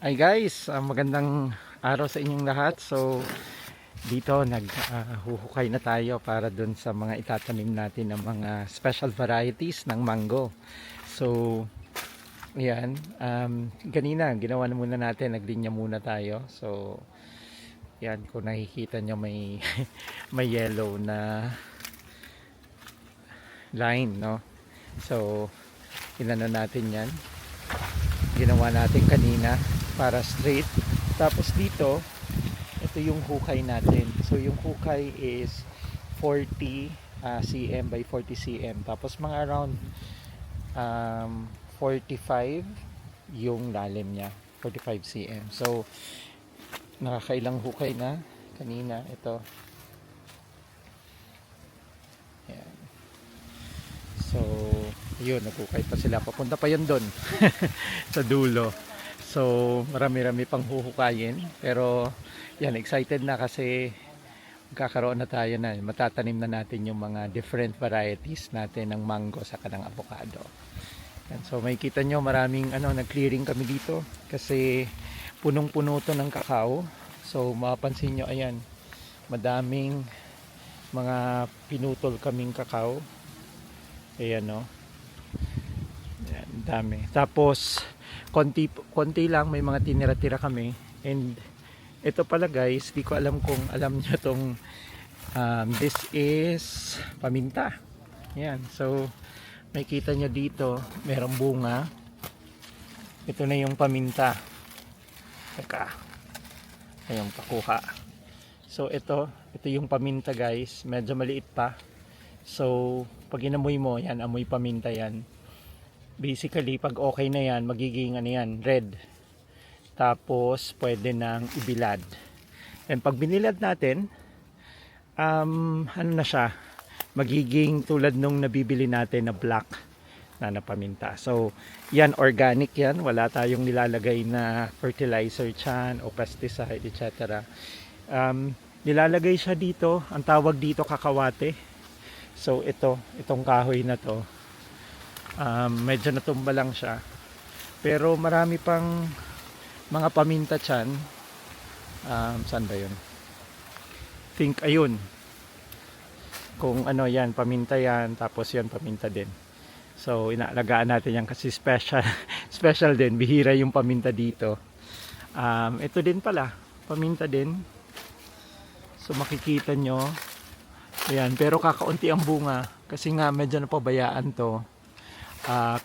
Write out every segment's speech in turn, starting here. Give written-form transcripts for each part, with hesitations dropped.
Hi guys, magandang araw sa inyong lahat. So dito naghuhukay na tayo para dun sa mga itatanim natin ng mga special varieties ng mango. So ayan, ganina ginawa na muna natin, naglinya muna tayo. So yan, kung nakikita nyo may may yellow na line, no? So inano natin yan, ginawa natin kanina para straight. Tapos dito, ito yung hukay natin. So yung hukay is 40 cm by 40 cm. Tapos mga around 45 yung lalim niya, 45 cm. So nakakailang hukay na kanina ito. Ayan. So yun, nagukay pa sila, papunta pa yun doon sa dulo. So marami-rami pang huhukayin, pero yan, excited na kasi magkakaroon na tayo na, matatanim na natin yung mga different varieties natin ng mango sa kanang avocado. Yan, so may kita nyo maraming nag-clearing kami dito kasi punong-puno to ng kakao. So mapapansin nyo, ayan, madaming mga pinutol kaming kakao. Ayan, no. Yan, dami. Tapos konti lang, may mga tinira-tira kami. And ito pala guys, di ko alam kung alam nyo tong this is paminta. Yan, so may kita nyo dito, merong bunga. Ito na yung paminta. Teka, ayun, pakuha. So ito yung paminta guys, medyo maliit pa. So pag inamoy mo, yan, amoy paminta yan. Basically pag okay na yan, magiging yan, red. Tapos pwede nang ibilad. And pag binilad natin, ano na siya, magiging tulad nung nabibili natin na black na paminta. So yan, organic yan, wala tayong nilalagay na fertilizer dyan o pesticide, etc. Nilalagay siya dito, ang tawag dito kakawate. So itong kahoy na to, medyo natumba lang siya, pero marami pang mga paminta dyan. Saan ba yun? Think ayun, kung ano yan, paminta yan, tapos yan paminta din. So inaalagaan natin yan kasi special special din, bihira yung paminta dito. Ito din pala, paminta din. So makikita nyo, ayan, pero kakaunti ang bunga kasi nga medyo napabayaan to.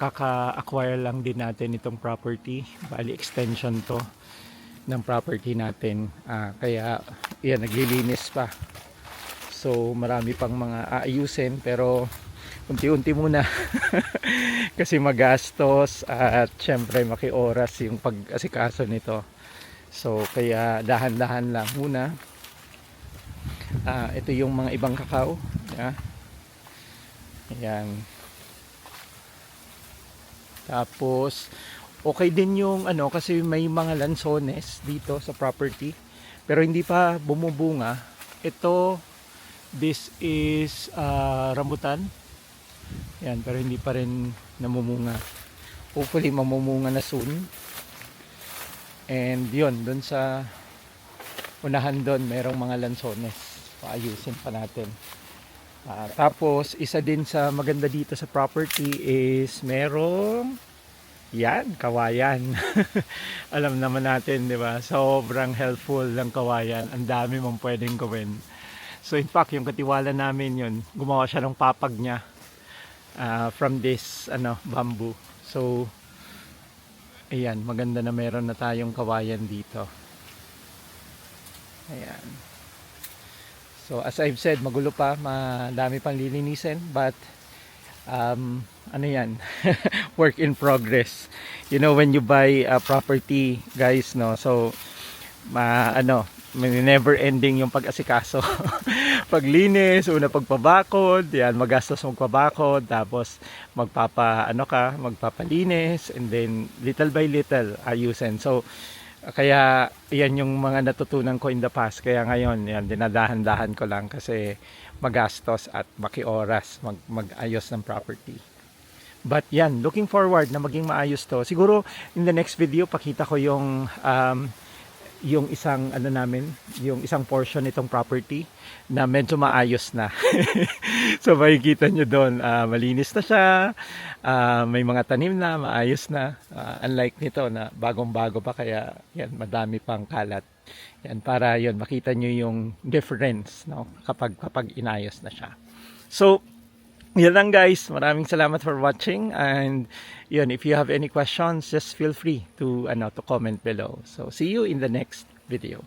Kaka-acquire lang din natin itong property, bali extension to ng property natin. Kaya yan, naglilinis pa. So marami pang mga aayusin, pero unti-unti muna kasi magastos at syempre makioras yung pag-asikaso nito. So kaya dahan-dahan lang muna. Ito yung mga ibang kakao, yeah. Ayan. Tapos okay din yung kasi may mga lansones dito sa property pero hindi pa bumubunga. Ito, this is rambutan. Yan, pero hindi pa rin namumunga. Hopefully mamumunga na soon. And yun, dun sa unahan doon merong mga lansones, paayusin pa natin. Tapos isa din sa maganda dito sa property is merong yan, kawayan. Alam naman natin, di ba? Sobrang helpful ng kawayan. Ang dami mong pwedeng gawin. So in fact, yung katiwala namin yun, gumawa siya ng papag niya from this bamboo. So ayan, maganda na meron na tayong kawayan dito. Ayan. So as I've said, magulo pa, madami pang lilinisin, but ano yan, work in progress. You know, when you buy a property guys, no, so never ending yung pag-asikaso. Paglinis, una pagpabakod, yan, magastos magpabakod, tapos magpapalinis, and then little by little ayusin. So kaya yan yung mga natutunan ko in the past. Kaya ngayon yan, dinadahan-dahan ko lang kasi magastos at makioras mag-ayos ng property. But yan, looking forward na maging maayos to. Siguro in the next video pakita ko yung isang ano namin, yung isang portion nitong property na medyo maayos na. So makikita nyo doon, malinis na siya, may mga tanim na, maayos na. Unlike nito na bagong-bago pa, kaya yan, madami pang kalat. Yan, para yun, makita nyo yung difference, no? kapag inayos na siya. So, yan lang guys, maraming salamat for watching, and yun, if you have any questions, just feel free to comment below. So see you in the next video.